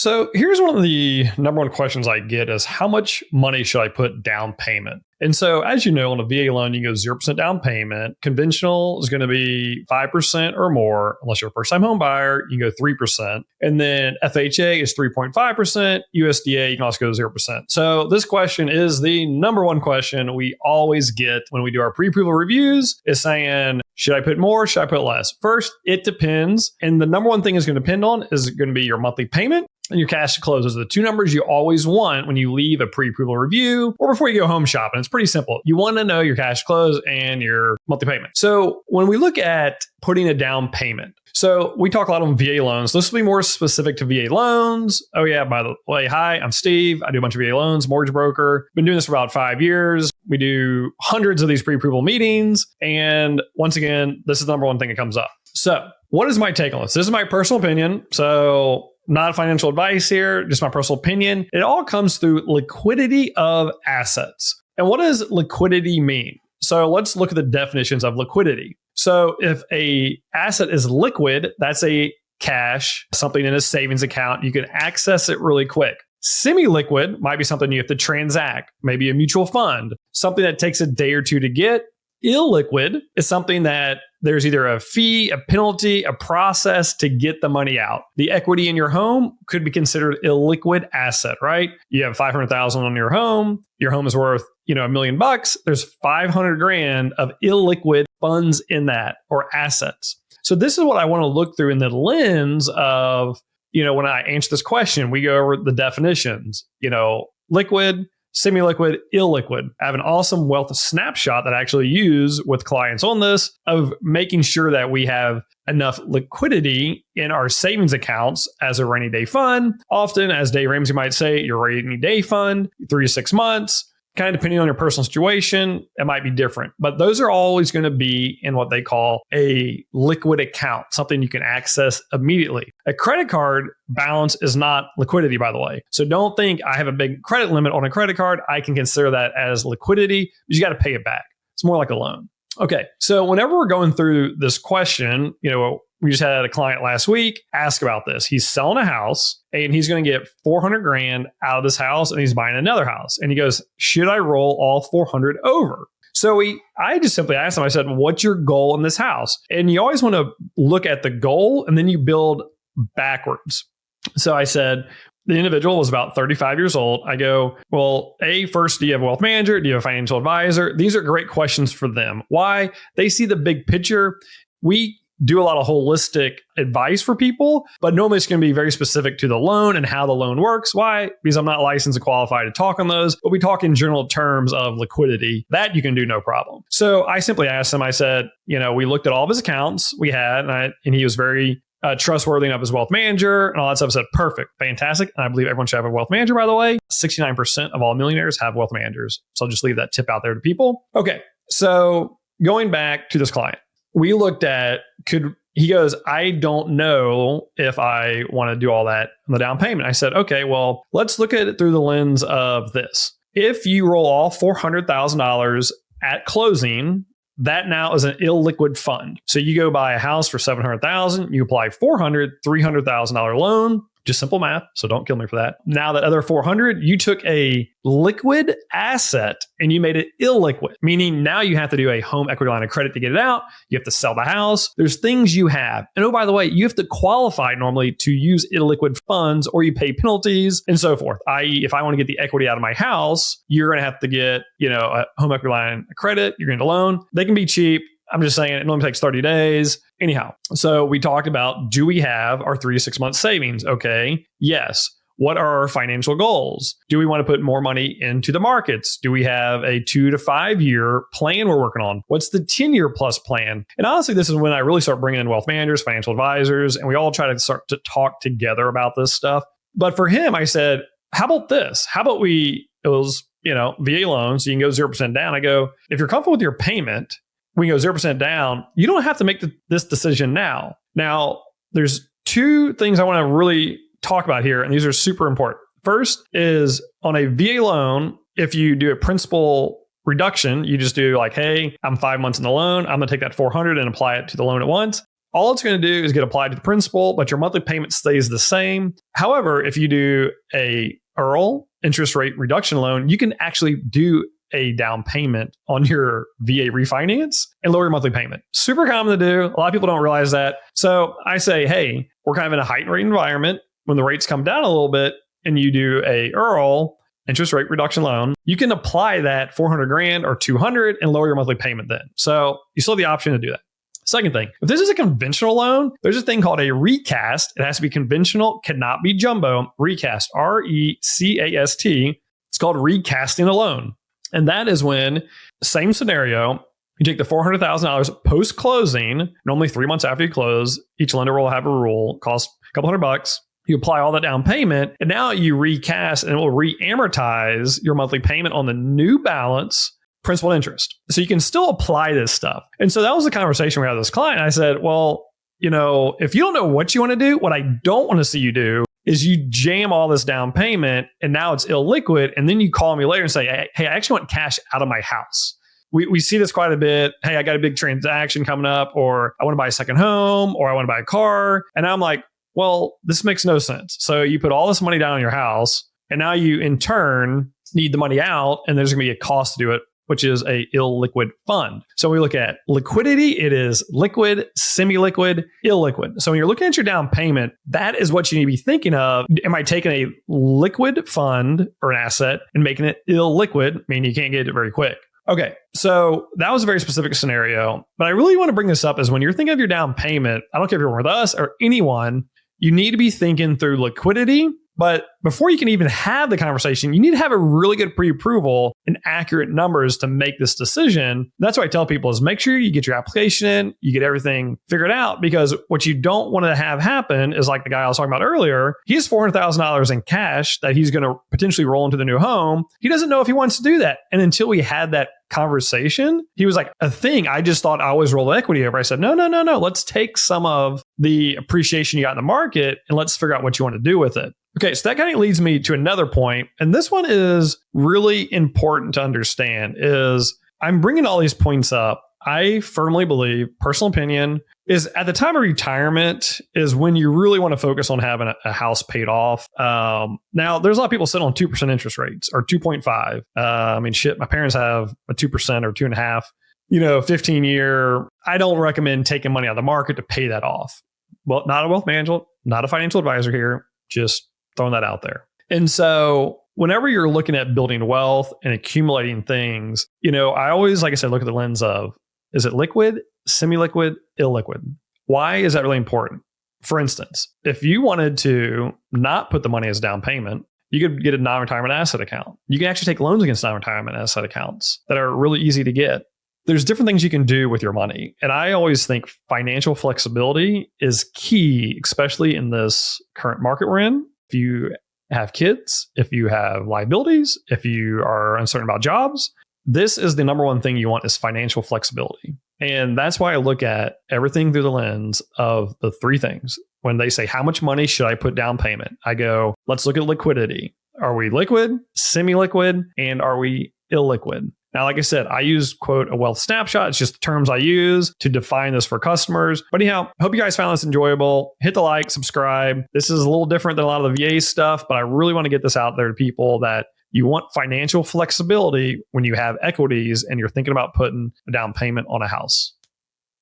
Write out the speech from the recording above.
So here's one of the number one questions I get is how much money should I put down payment? And so as you know, on a VA loan, you go 0% down payment. Conventional is going to be 5% or more. Unless you're a first time home buyer, you can go 3%. And then FHA is 3.5%. USDA, you can also go 0%. So this question is the number one question we always get when we do our pre-approval reviews is saying, should I put more? Should I put less? First, it depends. And the number one thing is going to depend on is going to be your monthly payment and your cash to close. Those are the two numbers you always want when you leave a pre-approval review or before you go home shopping. It's pretty simple. You want to know your cash to close and your monthly payment. So when we look at putting a down payment, so we talk a lot on VA loans. This will be more specific to VA loans. Oh yeah, by the way, hi, I'm Steve. I do a bunch of VA loans, mortgage broker. Been doing this for about 5 years. We do hundreds of these pre-approval meetings. And once again, this is the number one thing that comes up. So what is my take on this? This is my personal opinion. So not financial advice here, just my personal opinion. It all comes through liquidity of assets. And what does liquidity mean? So let's look at the definitions of liquidity. So if a asset is liquid, that's a cash, something in a savings account. You can access it really quick. Semi-liquid might be something you have to transact, maybe a mutual fund, something that takes a day or two to get. Illiquid is something that there's either a fee, a penalty, a process to get the money out. The equity in your home could be considered illiquid asset, right? You have $500,000 on your home is worth, $1 million. There's 500 grand of illiquid funds in that or assets. So this is what I want to look through in the lens of, when I answer this question, we go over the definitions, liquid, semi-liquid, illiquid. I have an awesome wealth snapshot that I actually use with clients on this of making sure that we have enough liquidity in our savings accounts as a rainy day fund. Often, as Dave Ramsey might say, your rainy day fund, 3 to 6 months. Kind of depending on your personal situation, it might be different. But those are always going to be in what they call a liquid account, something you can access immediately. A credit card balance is not liquidity, by the way. So don't think I have a big credit limit on a credit card. I can consider that as liquidity, but you got to pay it back. It's more like a loan. Okay, so whenever we're going through this question, we just had a client last week ask about this. He's selling a house and he's going to get 400 grand out of this house and he's buying another house. And he goes, should I roll all 400 over? So I just simply asked him, I said, what's your goal in this house? And you always want to look at the goal and then you build backwards. So I said, the individual was about 35 years old. I go, well, first, do you have a wealth manager? Do you have a financial advisor? These are great questions for them. Why? They see the big picture. We do a lot of holistic advice for people, but normally it's going to be very specific to the loan and how the loan works. Why? Because I'm not licensed and qualified to talk on those, but we talk in general terms of liquidity. That you can do no problem. So I simply asked him, I said, we looked at all of his accounts we had, and he was very trustworthy enough as wealth manager and all that stuff. I said, perfect, fantastic. And I believe everyone should have a wealth manager, by the way. 69% of all millionaires have wealth managers. So I'll just leave that tip out there to people. Okay. So going back to this client, we looked at, he goes, I don't know if I want to do all that on the down payment. I said, okay, well, let's look at it through the lens of this. If you roll all $400,000 at closing, that now is an illiquid fund. So you go buy a house for $700,000, you apply $300,000 loan, just simple math. So don't kill me for that. Now that other 400, you took a liquid asset and you made it illiquid, meaning now you have to do a home equity line of credit to get it out. You have to sell the house. There's things you have. And oh, by the way, you have to qualify normally to use illiquid funds or you pay penalties and so forth. I.e., if I want to get the equity out of my house, you're going to have to get, a home equity line of credit. You're going to loan. They can be cheap. I'm just saying it normally takes 30 days. Anyhow, so we talked about, do we have our 3 to 6 month savings? Okay. Yes. What are our financial goals? Do we want to put more money into the markets? Do we have a 2 to 5 year plan we're working on? What's the 10-year plus plan? And honestly, this is when I really start bringing in wealth managers, financial advisors, and we all try to start to talk together about this stuff. But for him, I said, how about this? How about it was, VA loans, so you can go 0% down. I go, if you're comfortable with your payment, we can go 0% down. You don't have to make this decision now. Now, there's 2 things I want to really talk about here, and these are super important. First is on a VA loan, if you do a principal reduction, you just do like, hey, I'm 5 months in the loan. I'm going to take that 400 and apply it to the loan at once. all it's going to do is get applied to the principal, but your monthly payment stays the same. However, if you do a IRL, interest rate reduction loan, you can actually do a down payment on your VA refinance and lower your monthly payment. Super common to do. A lot of people don't realize that. So I say, hey, we're kind of in a heightened rate environment. When the rates come down a little bit and you do a IRL, interest rate reduction loan, you can apply that 400 grand or 200 and lower your monthly payment then. So you still have the option to do that. Second thing, if this is a conventional loan, there's a thing called a recast. It has to be conventional, cannot be jumbo. Recast, recast. It's called recasting a loan. And that is when, same scenario, you take the $400,000 post-closing, normally 3 months after you close, each lender will have a rule, costs a couple $100. You apply all that down payment, and now you recast and it will re-amortize your monthly payment on the new balance, principal and interest. So you can still apply this stuff. And so that was the conversation we had with this client. I said, well, if you don't know what you want to do, what I don't want to see you do is you jam all this down payment and now it's illiquid. And then you call me later and say, hey, I actually want cash out of my house. We see this quite a bit. Hey, I got a big transaction coming up, or I want to buy a second home, or I want to buy a car. And I'm like, well, this makes no sense. So you put all this money down on your house, and now you in turn need the money out, and there's going to be a cost to do it, which is a illiquid fund. So when we look at liquidity, it is liquid, semi-liquid, illiquid. So when you're looking at your down payment, that is what you need to be thinking of. Am I taking a liquid fund or an asset and making it illiquid, meaning you can't get it very quick? Okay, so that was a very specific scenario. But I really want to bring this up is when you're thinking of your down payment, I don't care if you're with us or anyone, you need to be thinking through liquidity. But before you can even have the conversation, you need to have a really good pre-approval and accurate numbers to make this decision. That's what I tell people is make sure you get your application in, you get everything figured out, because what you don't want to have happen is like the guy I was talking about earlier. He has $400,000 in cash that he's going to potentially roll into the new home. He doesn't know if he wants to do that. And until we had that conversation, he was like, a thing, I just thought I always roll the equity over. I said, no. Let's take some of the appreciation you got in the market and let's figure out what you want to do with it. Okay, so that kind of leads me to another point, and this one is really important to understand, is I'm bringing all these points up. I firmly believe, personal opinion, is at the time of retirement is when you really want to focus on having a house paid off. Now, there's a lot of people sitting on 2% interest rates or 2.5. My parents have a 2% or 2.5, 15-year. I don't recommend taking money out of the market to pay that off. Well, not a wealth manager, not a financial advisor here, just throwing that out there. And so whenever you're looking at building wealth and accumulating things, I always, like I said, look at the lens of, is it liquid, semi-liquid, illiquid? Why is that really important? For instance, if you wanted to not put the money as down payment, you could get a non-retirement asset account. You can actually take loans against non-retirement asset accounts that are really easy to get. There's different things you can do with your money. And I always think financial flexibility is key, especially in this current market we're in. If you have kids, if you have liabilities, if you are uncertain about jobs, this is the number one thing you want is financial flexibility. And that's why I look at everything through the lens of the three things. When they say, how much money should I put down payment? I go, let's look at liquidity. Are we liquid, semi-liquid, and are we illiquid? Now, like I said, I use, quote, a wealth snapshot. It's just the terms I use to define this for customers. But anyhow, hope you guys found this enjoyable. Hit the like, subscribe. This is a little different than a lot of the VA stuff, but I really want to get this out there to people that you want financial flexibility when you have equities and you're thinking about putting a down payment on a house.